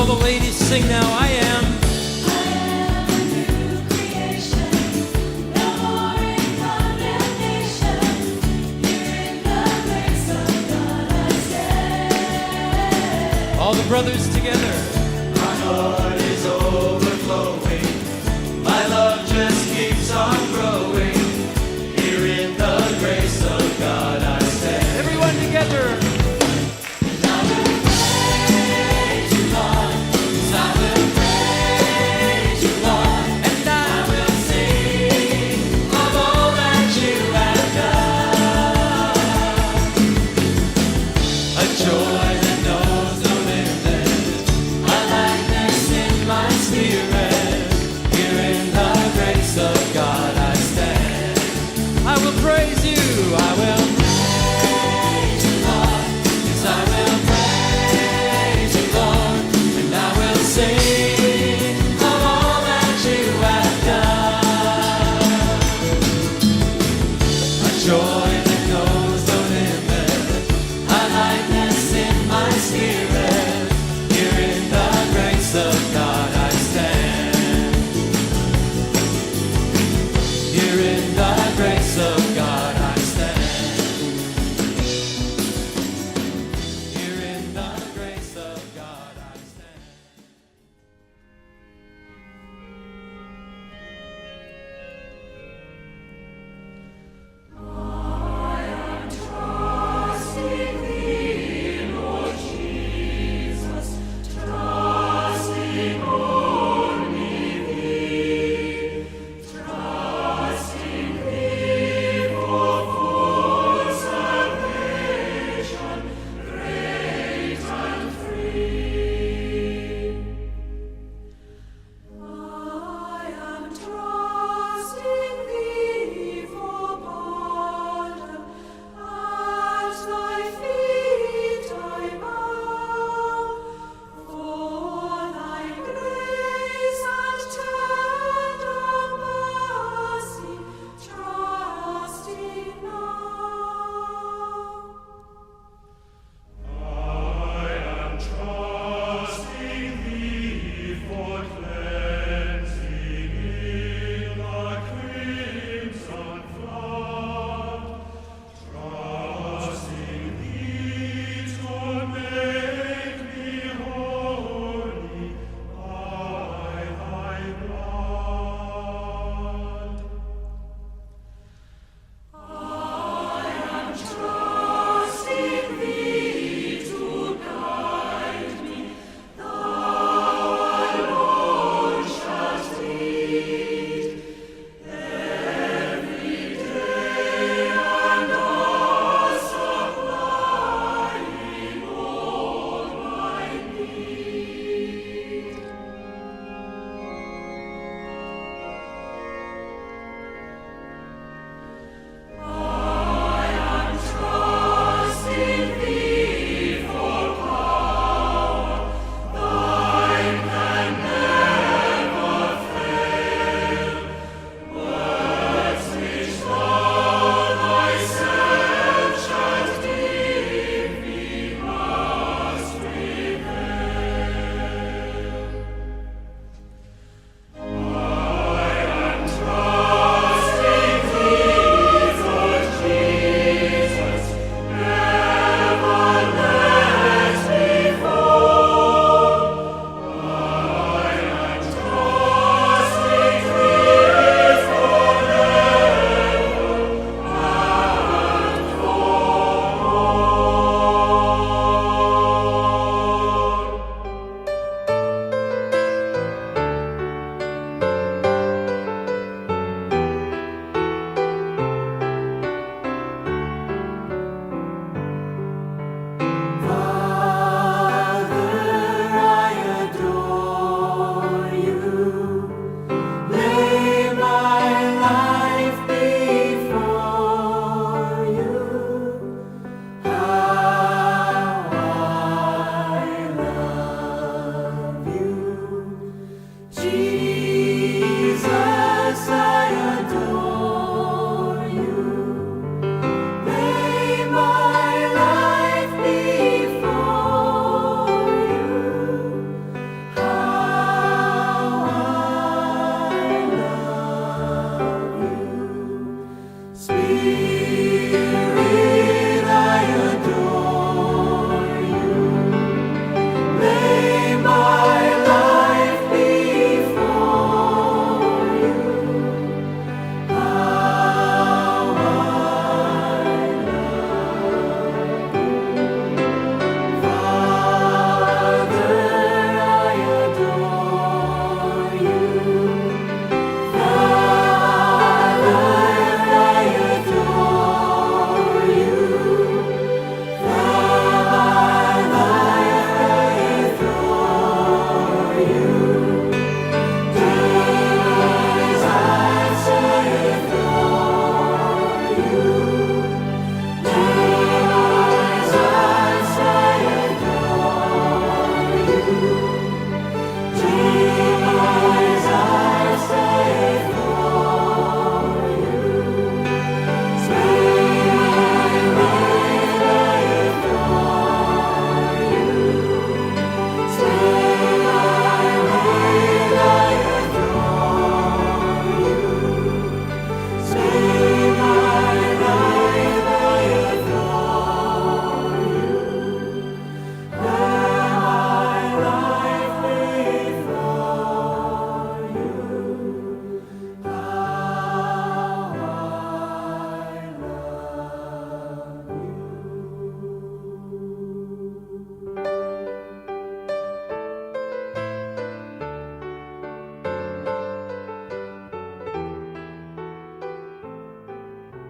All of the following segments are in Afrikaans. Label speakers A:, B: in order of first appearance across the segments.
A: all the ladies sing now. I am.
B: I am a new creation, no more in condemnation. Here in the grace of God I stand.
A: All the brothers together.
C: My heart is overflowing. My love just keeps on growing. Here in the grace of God I stand.
A: Everyone together.
B: I will praise you, Lord. I will praise you, Lord.
A: And
B: I will sing of all that you have done.
C: A joy that knows no limit.
B: A likeness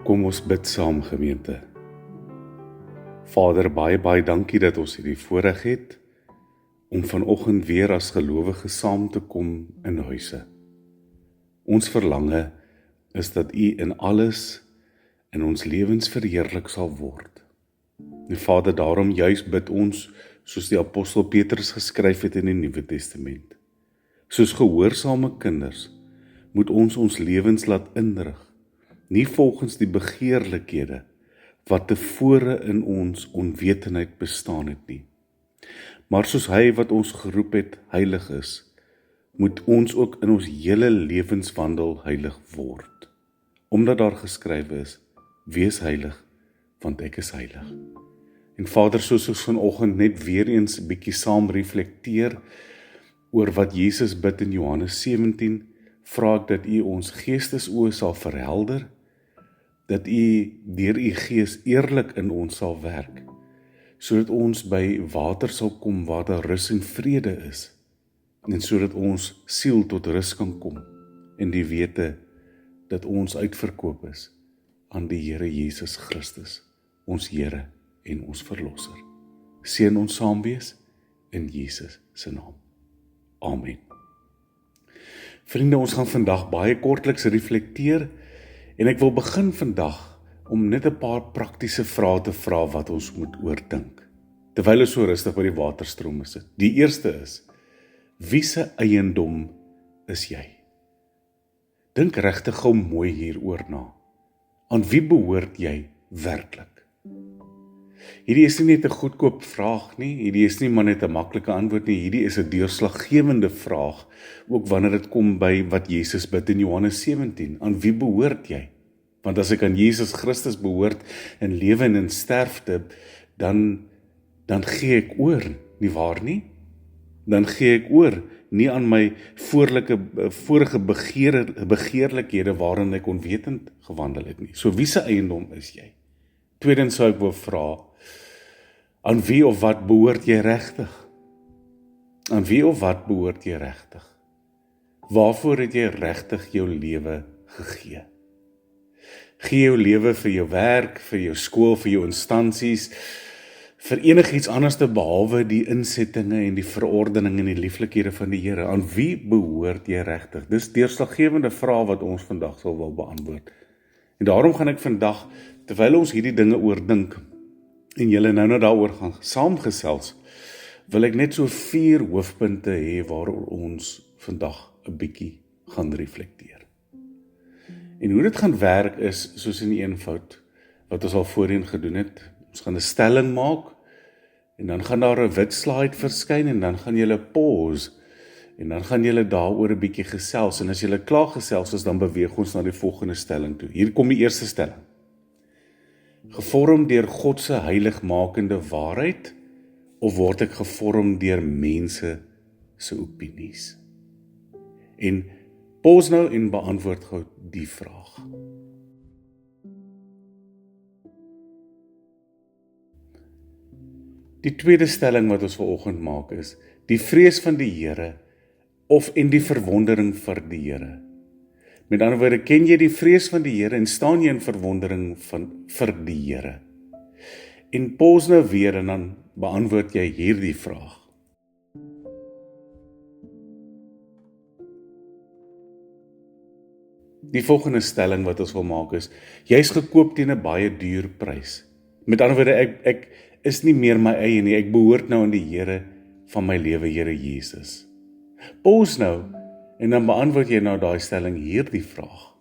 D: Kom ons bid saam, gemeente. Vader, baie dankie dat ons hierdie voorreg het om vanoggend weer as gelowiges saam te kom in huise. Ons verlange is dat U in alles in ons lewens verheerlik sal word. En Vader, daarom juis bid ons, soos die apostel Petrus geskryf het in die Nuwe Testament. Soos gehoorsame kinders moet ons lewens laat inrig, nie volgens die begeerlikhede wat tevore in ons onwetendheid bestaan het nie. Maar soos hy wat ons geroep het heilig is, moet ons ook in ons hele lewenswandel heilig word. Omdat daar geskrywe is, wees heilig, want ek is heilig. En Vader, soos ons vanoggend net weer eens 'n bietjie saam reflekteer oor wat Jesus bid in Johannes 17, vra ek dat U ons geestesoë sal verhelder, dat U deur U Gees eerlik in ons sal werk, sodat ons by water sal kom waar daar rus en vrede is, en sodat ons siel tot rus kan kom, in die wete dat ons uitverkoop is aan die Here Jesus Christus, ons Here en ons Verlosser. Seën ons saam wees in Jesus se naam. Amen. Vriende, ons gaan vandag baie kortliks reflekteer en ek wil begin vandag om net 'n paar praktiese vrae te vra wat ons moet oordink, terwyl ons so rustig by die waterstrome sit. Die eerste is, wie se eiendom is jy? Dink regtig gou mooi hieroor na. Aan wie behoort jy werklik? Hierdie is nie net 'n goedkoop vraag nie, hierdie is nie maar net 'n maklike antwoord nie, hierdie is 'n deurslaggewende vraag, ook wanneer dit kom by wat Jesus bid in Johannes 17, aan wie behoort jy? Want as ek aan Jesus Christus behoort in lewe en in sterfte, dan gee ek oor, nie waar nie? Dan gee ek oor, nie aan my vorige begeerlikhede waarin ek onwetend gewandel het nie. So wie se eiendom is jy? Tweedens sou ek wil vra, aan wie of wat behoort jy regtig? Aan wie of wat behoort jy regtig? Waarvoor het jy regtig jou lewe gegee? Gee jou lewe vir jou werk, vir jou skool, vir jou instansies, vir enigiets anders te behalwe die insettinge en die verordeninge en die lieflikhede van die Here? Aan wie behoort jy regtig? Dis deurslaggewende vrae wat ons vandag sal wil beantwoord. En daarom gaan ek vandag, terwyl ons hierdie dinge oordink, en julle nou daaroor gaan saamgesels, wil ek net so 4 hoofpunte hê waaroor ons vandag 'n bietjie gaan reflekteer. En hoe dit gaan werk is soos in die eenvoud wat ons al voorheen gedoen het. Ons gaan 'n stelling maak en dan gaan daar 'n wit slide verskyn en dan gaan julle pause en dan gaan julle daaroor 'n bietjie gesels en as julle klaar gesels is, dan beweeg ons na die volgende stelling toe. Hier kom die eerste stelling. Gevorm deur God se heiligmakende waarheid of word ek gevorm deur mense se opinies? En pause nou en beantwoord gou die vraag. Die tweede stelling wat ons vanoggend maak is, die vrees van die Here en die verwondering vir die Here. Met ander woorde, ken jy die vrees van die Here en staan jy in verwondering vir die Here? En pause nou weer en dan beantwoord jy hierdie vraag. Die volgende stelling wat ons wil maak is, jy is gekoop teen 'n baie duur prys. Met ander woorde, ek is nie meer my eie nie, ek behoort nou aan die Here van my lewe, Here Jesus. Pause nou, en dan beantwoord jy nou daai stelling hierdie vraag.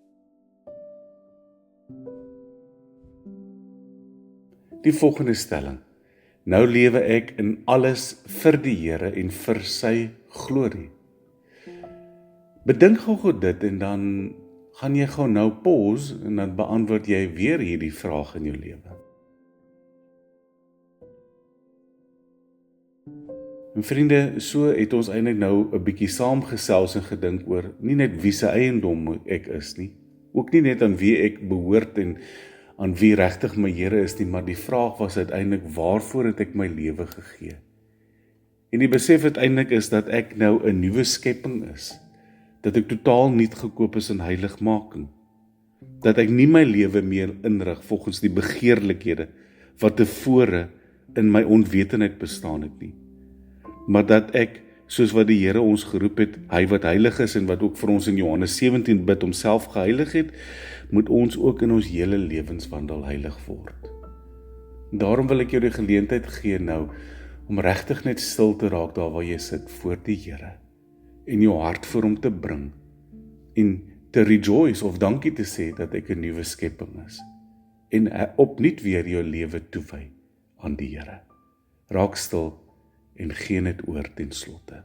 D: Die volgende stelling, nou lewe ek in alles vir die Here en vir sy glorie. Bedink gou dit en dan gaan jy gou nou pause en dan beantwoord jy weer hierdie vraag in jou lewe. En vriende, so het ons eintlik nou 'n bietjie saamgesels en gedink oor nie net wie se eiendom ek is nie, ook nie net aan wie ek behoort en aan wie regtig my Here is nie, maar die vraag was uiteindelik, waarvoor het ek my lewe gegee? En die besef uiteindelik is dat ek nou 'n nuwe skepping is, dat ek totaal nuut gekoop is in heiligmaking. dat ek nie my lewe meer inrig volgens die begeerlikhede wat tevore in my onwetendheid bestaan het nie, maar dat ek, soos wat die Here ons geroep het, hy wat heilig is en wat ook vir ons in Johannes 17 bid homself geheilig het, moet ons ook in ons hele lewenswandel heilig word. Daarom wil ek jou die geleentheid gee nou, om regtig net stil te raak daar waar jy sit voor die Here, en jou hart voor hom te bring, en te rejoice of dankie te sê dat ek 'n nuwe skepping is, en opnuut weer jou lewe toewy aan die Here. Raak stil en gee net oor ten slotte.